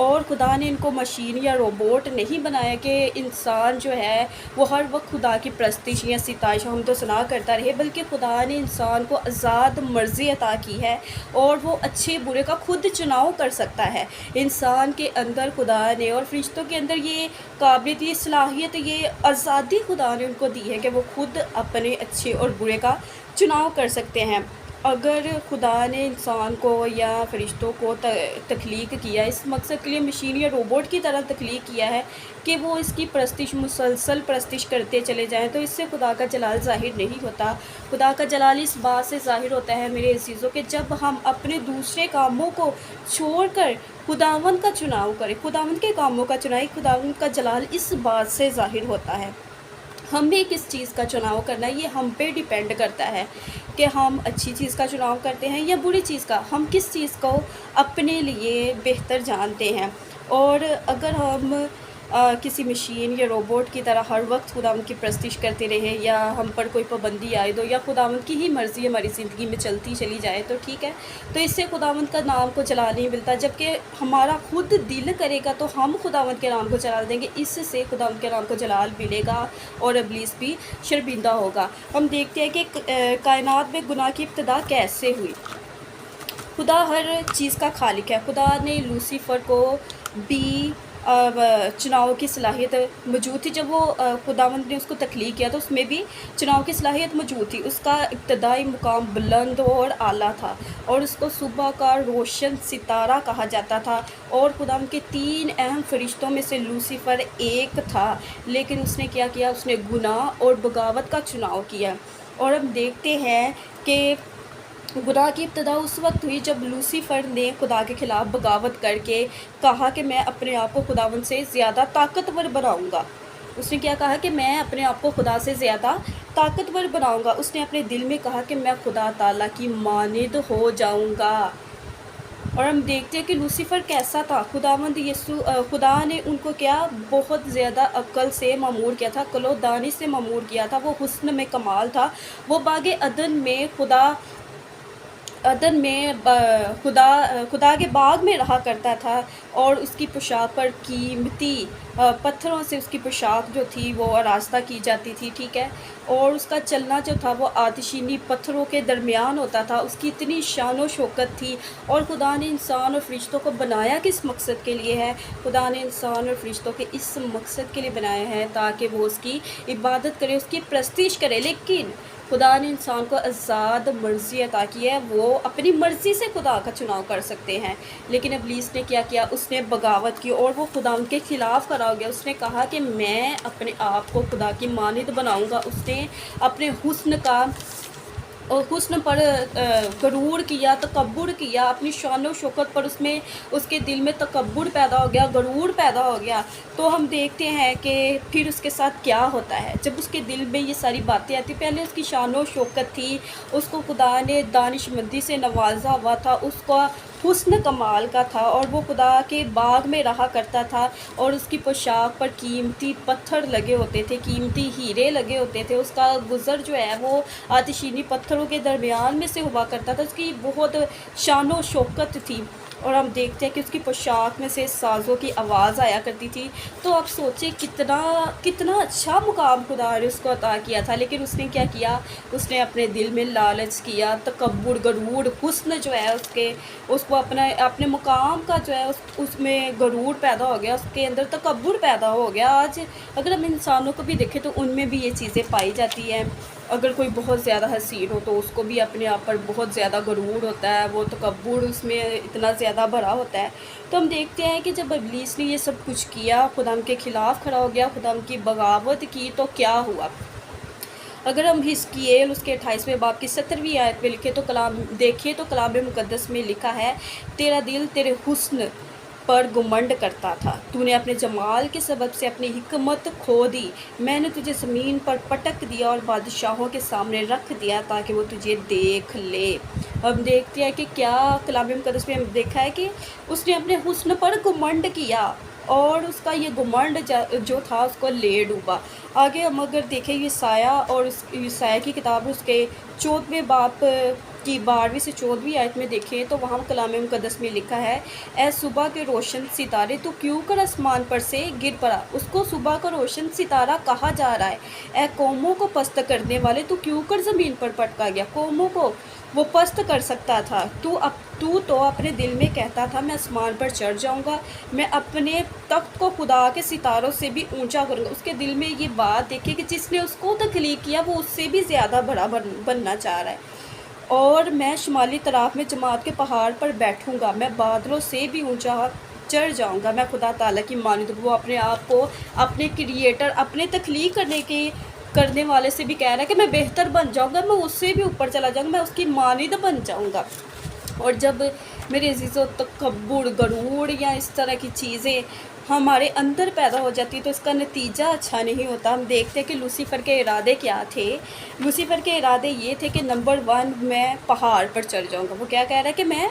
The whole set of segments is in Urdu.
اور خدا نے ان کو مشین یا روبوٹ نہیں بنایا کہ انسان جو ہے وہ ہر وقت خدا کی پرستش یا ستائش ہم تو سنا کرتا رہے، بلکہ خدا نے انسان کو آزاد مرضی عطا کی ہے اور وہ اچھے برے کا خود چناؤ کر سکتا ہے۔ انسان کے اندر خدا نے اور فرشتوں کے اندر یہ قابلیت، یہ صلاحیت، یہ آزادی خدا نے ان کو دی ہے کہ وہ خود اپنے اچھے اور برے کا چناؤ کر سکتے ہیں۔ اگر خدا نے انسان کو یا فرشتوں کو تخلیق کیا اس مقصد کے لیے، مشین یا روبوٹ کی طرح تخلیق کیا ہے کہ وہ اس کی پرستش مسلسل پرستش کرتے چلے جائیں، تو اس سے خدا کا جلال ظاہر نہیں ہوتا۔ خدا کا جلال اس بات سے ظاہر ہوتا ہے میرے عزیزوں کہ جب ہم اپنے دوسرے کاموں کو چھوڑ کر خداوند کا چناؤ کریں، خداوند کے کاموں کا چنائیں، خداوند کا جلال اس بات سے ظاہر ہوتا ہے۔ ہمیں کس چیز کا چناؤ کرنا ہے یہ ہم پہ ڈیپینڈ کرتا ہے کہ ہم اچھی چیز کا چناؤ کرتے ہیں یا بری چیز کا، ہم کس چیز کو اپنے لیے بہتر جانتے ہیں۔ اور اگر ہم کسی مشین یا روبوٹ کی طرح ہر وقت خداوند کی پرستش کرتے رہے یا ہم پر کوئی پابندی عائد ہو یا خداوند کی ہی مرضی ہماری زندگی میں چلتی چلی جائے تو ٹھیک ہے، تو اس سے خداوند کا نام کو جلال نہیں ملتا۔ جبکہ ہمارا خود دل کرے گا تو ہم خداوند کے نام کو جلال دیں گے، اس سے خداوند کے نام کو جلال ملے گا اور ابلیس بھی شرمندہ ہوگا۔ ہم دیکھتے ہیں کہ کائنات میں گناہ کی ابتدا کیسے ہوئی۔ خدا ہر چیز کا خالق ہے۔ خدا نے لوسیفر کو بھی چناؤ کی صلاحیت موجود تھی۔ جب وہ خداوند نے اس کو تخلیق کیا تو اس میں بھی چناؤ کی صلاحیت موجود تھی۔ اس کا ابتدائی مقام بلند اور اعلیٰ تھا اور اس کو صبح کا روشن ستارہ کہا جاتا تھا، اور خداوند کے 3 اہم فرشتوں میں سے لوسیفر ایک تھا، لیکن اس نے کیا کیا؟ اس نے گناہ اور بغاوت کا چناؤ کیا۔ اور ہم دیکھتے ہیں کہ گناہ کی ابتدا اس وقت ہوئی جب لوسیفر نے خدا کے خلاف بغاوت کر کے کہا کہ میں اپنے آپ کو خداوند سے زیادہ طاقتور بناؤں گا۔ اس نے کیا کہا کہ میں اپنے آپ کو خدا سے زیادہ طاقتور بناؤں گا۔ اس نے اپنے دل میں کہا کہ میں خدا تعالیٰ کی مانند ہو جاؤں گا۔ اور ہم دیکھتے ہیں کہ لوسیفر کیسا تھا۔ خدا نے ان کو کیا بہت زیادہ عقل سے معمور کیا تھا، عقل و دانی سے معمور کیا تھا۔ وہ حسن میں کمال تھا۔ وہ باغ عدن میں خدا کے باغ میں رہا کرتا تھا، اور اس کی پوشاک پر قیمتی پتھروں سے اس کی پوشاک جو تھی وہ آراستہ کی جاتی تھی، ٹھیک ہے، اور اس کا چلنا جو تھا وہ آتشینی پتھروں کے درمیان ہوتا تھا۔ اس کی اتنی شان و شوکت تھی۔ اور خدا نے انسان اور فرشتوں کو بنایا کس مقصد کے لیے ہے؟ خدا نے انسان اور فرشتوں کے اس مقصد کے لیے بنایا ہے تاکہ وہ اس کی عبادت کرے، اس کی پرستش کرے۔ لیکن خدا نے انسان کو آزاد مرضی عطا کی ہے، وہ اپنی مرضی سے خدا کا چناؤ کر سکتے ہیں۔ لیکن ابلیس نے کیا کیا؟ اس نے بغاوت کی اور وہ خدا ان کے خلاف کھڑا ہو گیا۔ اس نے کہا کہ میں اپنے آپ کو خدا کی مانند بناؤں گا۔ اس نے اپنے حسن پر غرور کیا، تکبر کیا، اپنی شان و شوکت پر اس کے دل میں تکبر پیدا ہو گیا، غرور پیدا ہو گیا۔ تو ہم دیکھتے ہیں کہ پھر اس کے ساتھ کیا ہوتا ہے جب اس کے دل میں یہ ساری باتیں آتی۔ پہلے اس کی شان و شوکت تھی، اس کو خدا نے دانش مندی سے نوازا ہوا تھا، اس کا حسن کمال کا تھا، اور وہ خدا کے باغ میں رہا کرتا تھا، اور اس کی پوشاک پر قیمتی پتھر لگے ہوتے تھے، قیمتی ہیرے لگے ہوتے تھے۔ اس کا گزر جو ہے وہ آتشینی پتھروں کے درمیان میں سے ہوا کرتا تھا۔ اس کی بہت شان و شوکت تھی، اور ہم دیکھتے ہیں کہ اس کی پوشاک میں سے سازوں کی آواز آیا کرتی تھی۔ تو آپ سوچیں کتنا اچھا مقام خدا نے اس کو عطا کیا تھا، لیکن اس نے کیا کیا؟ اس نے اپنے دل میں لالچ کیا، تکبر، غرور، حسن جو ہے اس کو اپنے مقام کا جو ہے اس میں غرور پیدا ہو گیا، اس کے اندر تکبر پیدا ہو گیا۔ آج اگر ہم انسانوں کو بھی دیکھیں تو ان میں بھی یہ چیزیں پائی جاتی ہیں۔ اگر کوئی بہت زیادہ حسین ہو تو اس کو بھی اپنے آپ پر بہت زیادہ غرور ہوتا ہے، وہ تکبر اس میں اتنا زیادہ بھرا ہوتا ہے۔ تو ہم دیکھتے ہیں کہ جب ابلیس نے یہ سب کچھ کیا، خدا کے خلاف کھڑا ہو گیا، خدا کی بغاوت کی، تو کیا ہوا؟ اگر ہم حزقییل اس کے 28ویں باب کی 17ویں آیت میں دیکھیں تو کلام مقدس میں لکھا ہے، تیرا دل تیرے حسن پر گمنڈ کرتا تھا، تو نے اپنے جمال کے سبب سے اپنی حکمت کھو دی، میں نے تجھے زمین پر پٹک دیا اور بادشاہوں کے سامنے رکھ دیا تاکہ وہ تجھے دیکھ لے۔ ہم دیکھتے ہیں کہ کیا کلام مقدس میں ہم دیکھا ہے کہ اس نے اپنے حسن پر گمنڈ کیا، اور اس کا یہ گمنڈ جو تھا اس کو لے ڈوبا۔ آگے ہم اگر دیکھیں یسایہ اور یسایہ کی کتاب اس کے 14ویں باب کی 12ویں سے 14ویں آیت میں دیکھیں تو وہاں کلام مقدس میں لکھا ہے، اے صبح کے روشن ستارے تو کیوں کر آسمان پر سے گر پڑا۔ اس کو صبح کا روشن ستارہ کہا جا رہا ہے۔ اے قوموں کو پست کرنے والے تو کیوں کر زمین پر پٹکا گیا۔ قوموں کو وہ پست کر سکتا تھا، تو اپنے دل میں کہتا تھا میں آسمان پر چڑھ جاؤں گا، میں اپنے تخت کو خدا کے ستاروں سے بھی اونچا کروں گا۔ اس کے دل میں یہ بات دیکھیں کہ جس نے اس کو تخلیق کیا وہ اس سے بھی زیادہ بڑا بننا چاہ رہا ہے۔ اور میں شمالی طرف میں جماعت کے پہاڑ پر بیٹھوں گا، میں بادلوں سے بھی اونچا چڑھ جاؤں گا۔ میں خدا تعالیٰ کی مانند، وہ اپنے آپ کو اپنے کریٹر، اپنے تخلیق کرنے والے سے بھی کہہ رہا ہے کہ میں بہتر بن جاؤں گا، میں اس سے بھی اوپر چلا جاؤں گا، میں اس کی مانند بن جاؤں گا۔ اور جب میرے عزیزو تکبر، غرور یا اس طرح کی چیزیں ہمارے اندر پیدا ہو جاتی تو اس کا نتیجہ اچھا نہیں ہوتا۔ ہم دیکھتے ہیں کہ لوسیفر کے ارادے کیا تھے۔ لوسیفر کے ارادے یہ تھے کہ نمبر 1 میں پہاڑ پر چڑھ جاؤں گا۔ وہ کیا کہہ رہا ہے کہ میں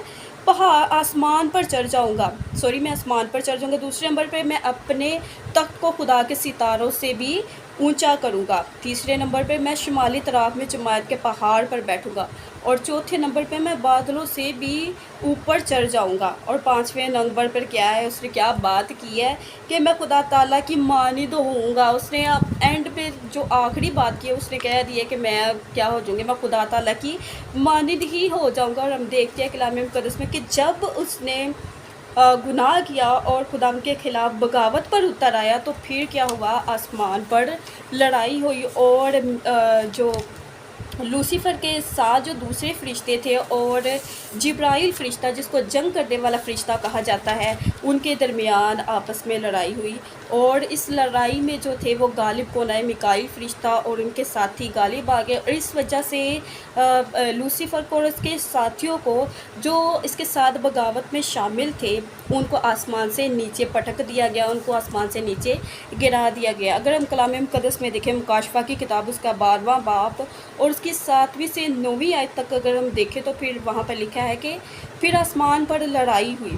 آسمان پر چڑھ جاؤں گا، میں آسمان پر چڑھ جاؤں گا۔ دوسرے نمبر پہ میں اپنے تخت کو خدا کے ستاروں سے بھی اونچا کروں گا۔ تیسرے نمبر پہ میں شمالی طرف میں جماعت کے پہاڑ پر بیٹھوں گا۔ اور چوتھے نمبر پہ میں بادلوں سے بھی اوپر چڑھ جاؤں گا۔ اور 5ویں نمبر پر کیا ہے، اس نے کیا بات کی ہے کہ میں خدا تعالیٰ کی مانند ہوں گا۔ اس نے اینڈ پہ جو آخری بات کی ہے اس نے کہہ دی ہے کہ میں کیا ہو جاؤں گی، میں خدا تعالیٰ کی مانند ہی ہو جاؤں گا۔ اور ہم دیکھتے ہیں کلام مقدس میں کہ جب اس نے گناہ کیا اور خدا کے خلاف بغاوت پر اتر آیا تو پھر کیا ہوا، آسمان پر لڑائی ہوئی۔ اور جو لوسیفر کے ساتھ جو دوسرے فرشتے تھے اور جبرائیل فرشتہ جس کو جنگ کرنے والا فرشتہ کہا جاتا ہے، ان کے درمیان آپس میں لڑائی ہوئی۔ اور اس لڑائی میں جو تھے وہ غالب کون آئے، میکائیل فرشتہ اور ان کے ساتھی غالب آ گئے۔ اور اس وجہ سے لوسیفر کو اور اس کے ساتھیوں کو جو اس کے ساتھ بغاوت میں شامل تھے ان کو آسمان سے نیچے پٹک دیا گیا، ان کو آسمان سے نیچے گرا دیا گیا۔ اگر ہم کلام مقدس میں دیکھیں مکاشفہ کی کتاب اس کا 12واں باب اور اس کی 7ویں سے 9ویں آیت تک اگر ہم دیکھیں تو پھر وہاں پر لکھا ہے کہ پھر آسمان پر لڑائی ہوئی،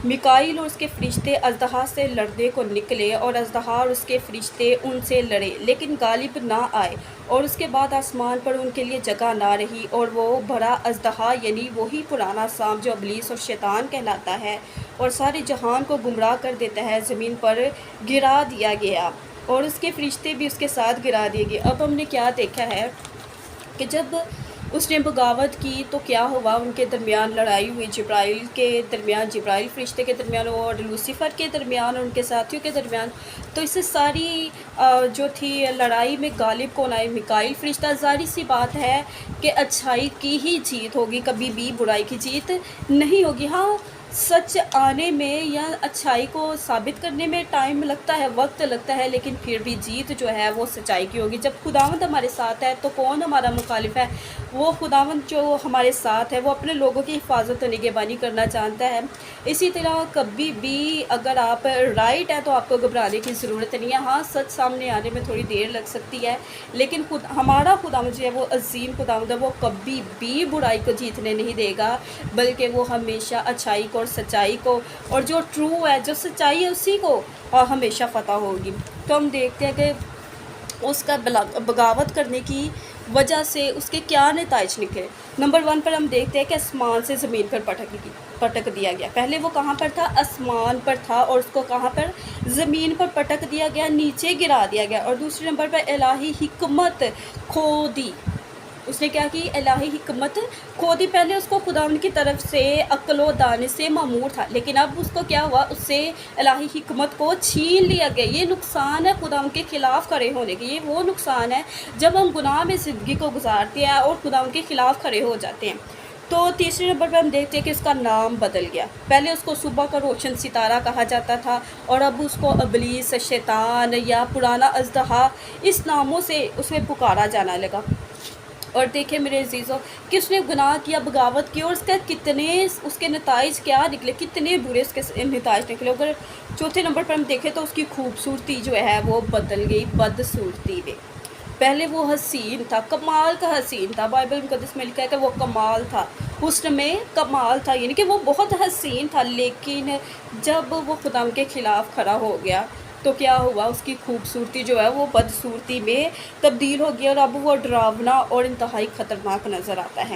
میکائیل اور اس کے فرشتے اژدہا سے لڑنے کو نکلے اور اژدہا اور اس کے فرشتے ان سے لڑے لیکن غالب نہ آئے۔ اور اس کے بعد آسمان پر ان کے لیے جگہ نہ رہی اور وہ بڑا اژدہا یعنی وہی پرانا سانپ جو ابلیس اور شیطان کہلاتا ہے اور سارے جہان کو گمراہ کر دیتا ہے، زمین پر گرا دیا گیا اور اس کے فرشتے بھی اس کے ساتھ گرا دیے گئے۔ اب ہم نے کیا دیکھا ہے کہ جب اس نے بغاوت کی تو کیا ہوا، ان کے درمیان لڑائی ہوئی، جبرائیل کے درمیان، جبرائیل فرشتے کے درمیان اور لوسیفر کے درمیان اور ان کے ساتھیوں کے درمیان۔ تو اس سے ساری جو تھی لڑائی میں غالب کون آئے، میکائیل فرشتہ۔ ظاہر سی بات ہے کہ اچھائی کی ہی جیت ہوگی، کبھی بھی برائی کی جیت نہیں ہوگی۔ ہاں سچ آنے میں یا اچھائی کو ثابت کرنے میں ٹائم لگتا ہے، وقت لگتا ہے، لیکن پھر بھی جیت جو ہے وہ سچائی کی ہوگی۔ جب خداوند ہمارے ساتھ ہے تو کون ہمارا مخالف ہے؟ وہ خداوند جو ہمارے ساتھ ہے وہ اپنے لوگوں کی حفاظت و نگہبانی کرنا جانتا ہے۔ اسی طرح کبھی بھی اگر آپ رائٹ ہیں تو آپ کو گھبرانے کی ضرورت نہیں ہے۔ ہاں سچ سامنے آنے میں تھوڑی دیر لگ سکتی ہے، لیکن ہمارا خداوند جو ہے وہ عظیم خداوند ہے، وہ کبھی بھی برائی کو جیتنے نہیں دے گا، بلکہ وہ ہمیشہ اچھائی کو اور سچائی کو، اور جو ٹرو ہے، جو سچائی ہے، اسی کو ہمیشہ فتح ہوگی۔ تو ہم دیکھتے ہیں کہ اس کا بغاوت کرنے کی وجہ سے اس کے کیا نتائج نکلے۔ نمبر 1 پر ہم دیکھتے ہیں کہ آسمان سے زمین پر پٹک دیا گیا۔ پہلے وہ کہاں پر تھا؟ آسمان پر تھا، اور اس کو کہاں پر؟ زمین پر پٹک دیا گیا، نیچے گرا دیا گیا۔ اور دوسرے نمبر پر الہی حکمت کھو دی۔ اس نے کیا کی؟ الہی حکمت کھو دی۔ پہلے اس کو خداوند کی طرف سے عقل و دانش سے معمور تھا، لیکن اب اس کو کیا ہوا؟ اس سے الہی حکمت کو چھین لیا گیا۔ یہ نقصان ہے خداوند کے خلاف کھڑے ہونے کے۔ یہ وہ نقصان ہے جب ہم گناہ میں زندگی کو گزارتے ہیں اور خداوند کے خلاف کھڑے ہو جاتے ہیں۔ تو تیسرے نمبر پر ہم دیکھتے ہیں کہ اس کا نام بدل گیا۔ پہلے اس کو صبح کا روشن ستارہ کہا جاتا تھا اور اب اس کو ابلیس، شیطان یا پرانا اژدہا اس ناموں سے اس میں پکارا جانا لگا۔ اور دیکھیں میرے عزیزوں کہ اس نے گناہ کیا، بغاوت کی، اور اس کے نتائج کیا نکلے، کتنے برے اس کے نتائج نکلے۔ اگر چوتھے نمبر پر ہم دیکھیں تو اس کی خوبصورتی جو ہے وہ بدل گئی بدصورتی میں۔ پہلے وہ حسین تھا، کمال کا حسین تھا۔ بائبل مقدس میں لکھا ہے کہ وہ کمال تھا، حسن میں کمال تھا، یعنی کہ وہ بہت حسین تھا، لیکن جب وہ خدا کے خلاف کھڑا ہو گیا تو کیا ہوا؟ اس کی خوبصورتی جو ہے وہ بدصورتی میں تبدیل ہو گئی اور اب وہ ڈراونا اور انتہائی خطرناک نظر آتا ہے۔